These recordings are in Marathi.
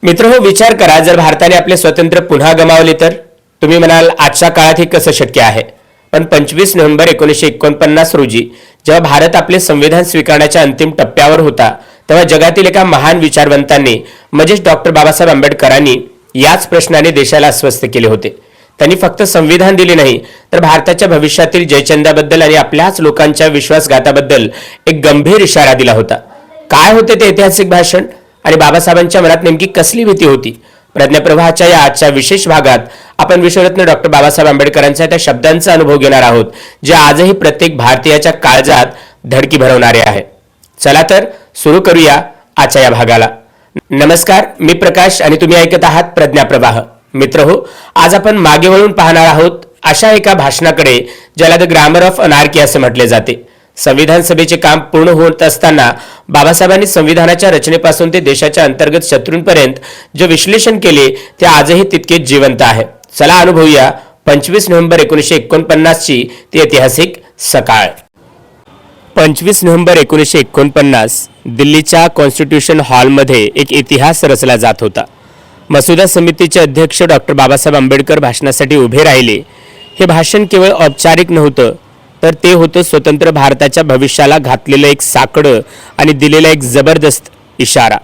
मित्रहो, विचार करा, जर भारताने आपले स्वातंत्र्य पुन्हा गमावले तर तुम्ही म्हणाल आजच्या काळात हे कसं शक्य आहे. पण 25 नोव्हेंबर 1949 रोजी जेव्हा भारत आपले संविधान स्वीकारण्याच्या अंतिम टप्प्यावर होता, तेव्हा जगातील एका महान विचारवंतांनी म्हणजेच डॉक्टर बाबासाहेब आंबेडकरांनी याच प्रश्नाने देशाला अस्वस्थ केले होते. त्यांनी फक्त संविधान दिले नाही, तर भारताच्या भविष्यातील जयचंदाबद्दल आणि आपल्याच लोकांच्या विश्वासघाताबद्दल एक गंभीर इशारा दिला होता. काय होते ते ऐतिहासिक भाषण आणि बाबासाहेबांच्या मनात नेमकी कसली भीती होती? प्रज्ञाप्रवाहाच्या या आजच्या विशेष भागात आपण विश्वरत्न डॉक्टर बाबासाहेब आंबेडकरांच्या त्या शब्दांचा अनुभव घेणार आहोत, जे आजही प्रत्येक भारतीयाच्या काळजात धडकी भरवणारे आहे. चला तर सुरू करूया आजच्या या भागाला. नमस्कार, मी प्रकाश आणि तुम्ही ऐकत आहात प्रज्ञाप्रवाह. मित्रहो, आज आपण मागे वळून पाहणार आहोत अशा एका भाषणाकडे ज्याला द ग्रामर ऑफ अनार्की असे म्हटले जाते. संविधान सभेचे काम पूर्ण होत असताना बाबासाहेबांनी संविधानाच्या रचनेपासून ते देशाच्या अंतर्गत शत्रूंपर्यंत जे विश्लेषण केले ते आजही तितकेच जिवंत आहे. चला अनुभवूया 25 नोव्हेंबर 1949 ची ती ऐतिहासिक सकाळ. 25 नोव्हेंबर 1949 दिल्लीच्या कॉन्स्टिट्यूशन हॉलमध्ये एक इतिहास रचला जात होता. मसुदा समितीचे अध्यक्ष डॉक्टर बाबासाहेब आंबेडकर भाषणासाठी उभे राहिले. हे भाषण केवळ औपचारिक नव्हतं, तर ते होतं स्वतंत्र भारताच्या भविष्याला घातलेलं एक साकडं आणि दिलेला एक जबरदस्त इशारा.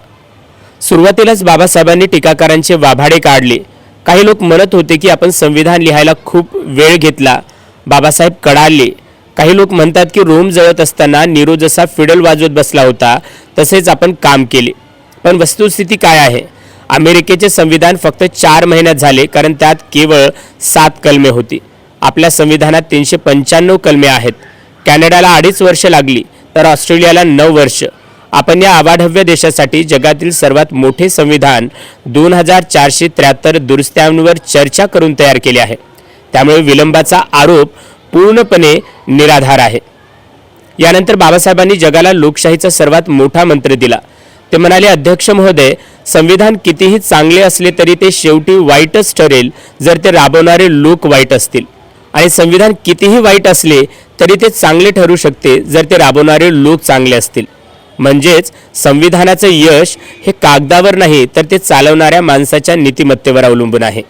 सुरुवातीलाच बाबासाहेबांनी टीकाकारांचे वाभाडे काढले. काही लोक म्हणत होते की आपण संविधान लिहायला खूप वेळ घेतला. बाबासाहेब कडाळले. काही लोक म्हणतात की रोम जळत असताना नीरो जसा फिडल वाजवत बसला होता तसेच आपण काम केले. पण वस्तुस्थिती काय आहे? अमेरिकेचे संविधान फक्त 4 महिन्यात झाले, कारण त्यात केवळ 7 कलमे होती. आपल्या संविधानात 395 कलमे आहेत. कॅनडाला 2.5 वर्ष लागली, तर ऑस्ट्रेलियाला 9 वर्ष. आपण या अवाढव्य देशासाठी जगातील सर्वात मोठे संविधान 2473 दुरुस्त्यांवर चर्चा करून तयार केले आहे. त्यामुळे विलंबाचा आरोप पूर्णपणे निराधार आहे. यानंतर बाबासाहेबांनी जगाला लोकशाहीचा सर्वात मोठा मंत्र दिला. ते म्हणाले, अध्यक्ष महोदय, संविधान कितीही चांगले असले तरी ते शेवटी वाईटच ठरेल जर ते राबवणारे लोक वाईट असतील, आणि संविधान कितीही वाईट असले तरी ते चांगले ठरू शकते जर ते राबवणारे लोक चांगले असतील. म्हणजेच संविधानाचं यश हे कागदावर नाही, तर ते चालवणाऱ्या माणसाच्या नीतिमत्तेवर अवलंबून आहे.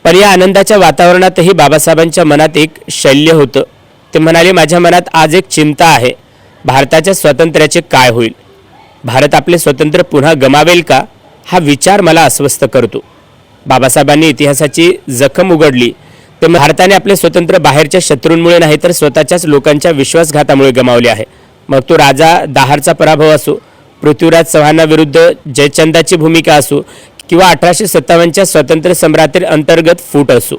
पण या आनंदाच्या वातावरणातही बाबासाहेबांच्या मनात एक शल्य होतं. ते म्हणाले, माझ्या मनात आज एक चिंता आहे. भारताच्या स्वातंत्र्याचे काय होईल? भारत आपले स्वातंत्र्य पुन्हा गमावेल का? हा विचार मला अस्वस्थ करतो. बाबासाहेबांनी इतिहासाची जखम उघडली. ते भारताने आपले स्वातंत्र्य बाहेरच्या शत्रूंमुळे नाही, तर स्वतःच्याच लोकांच्या विश्वासघातामुळे गमावले आहे. मग तो राजा दाहारचा पराभव असो, पृथ्वीराज चव्हाणांविरुद्ध जयचंदाची भूमिका असो, किंवा 1857च्या स्वातंत्र्य सम्राटे अंतर्गत फूट असो.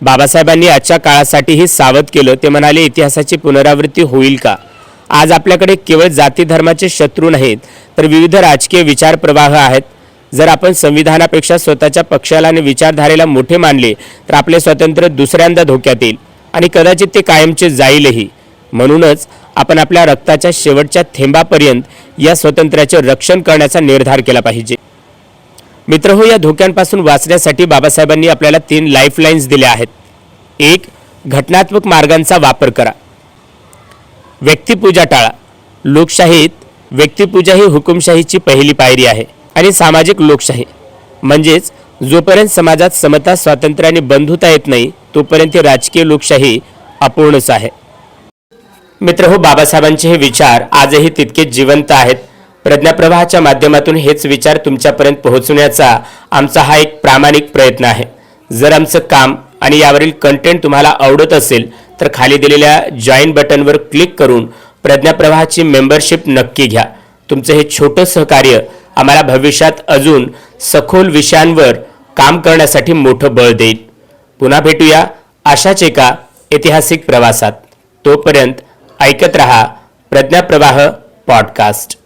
बाबासाहेबांनी आजच्या काळासाठीही सावध केलं. ते म्हणाले, इतिहासाची पुनरावृत्ती होईल का? आज आपल्याकडे केवळ जाती धर्माचे शत्रू नाहीत, तर विविध राजकीय विचार प्रवाह आहेत. जर आपण संविधानापेक्षा स्वतःच्या पक्षाला आणि विचारधारेला मोठे मानले, तर आपले स्वातंत्र्य दुसऱ्यांदा धोक्यात येईल आणि कदाचित ते कायमचे जाईलही. म्हणूनच आपण आपल्या रक्ताच्या शेवटच्या थेंबापर्यंत या स्वातंत्र्याचे रक्षण करण्याचा निर्धार केला पाहिजे. मित्रहो, या धोक्यांपासून वाचण्यासाठी बाबासाहेबांनी आपल्याला 3 लाईफलाईन्स दिल्या आहेत. 1. घटनात्मक मार्गांचा वापर करा. व्यक्तिपूजा टाळा. लोकशाहीत व्यक्तिपूजा ही हुकुमशाहीची पहिली पायरी आहे, आणि सामाजिक लोकशाही म्हणजेच जोपर्यंत समाजात समता, स्वातंत्र्य आणि बंधुता येत नाही, तोपर्यंत राजकीय लोकशाही अपूर्णच आहे. मित्रहो, बाबासाहेबांचे हे विचार आजही तितकेच जिवंत आहेत. प्रज्ञाप्रवाहाच्या माध्यमातून हेच विचार तुमच्यापर्यंत पोहोचवण्याचा आमचा हा एक प्रामाणिक प्रयत्न आहे. जर आमचं काम आणि यावरील कंटेंट तुम्हाला आवडत असेल, तर खाली दिलेल्या जॉईन बटनवर क्लिक करून प्रज्ञाप्रवाहाची मेंबरशिप नक्की घ्या. तुमचं हे छोटं सहकार्य आम्हाला भविष्यात अजून सखोल विषयांवर काम करण्यासाठी मोठं बळ देईल. पुन्हा भेटूया अशाच एका ऐतिहासिक प्रवासात. तोपर्यंत ऐकत रहा प्रज्ञाप्रवाह पॉडकास्ट.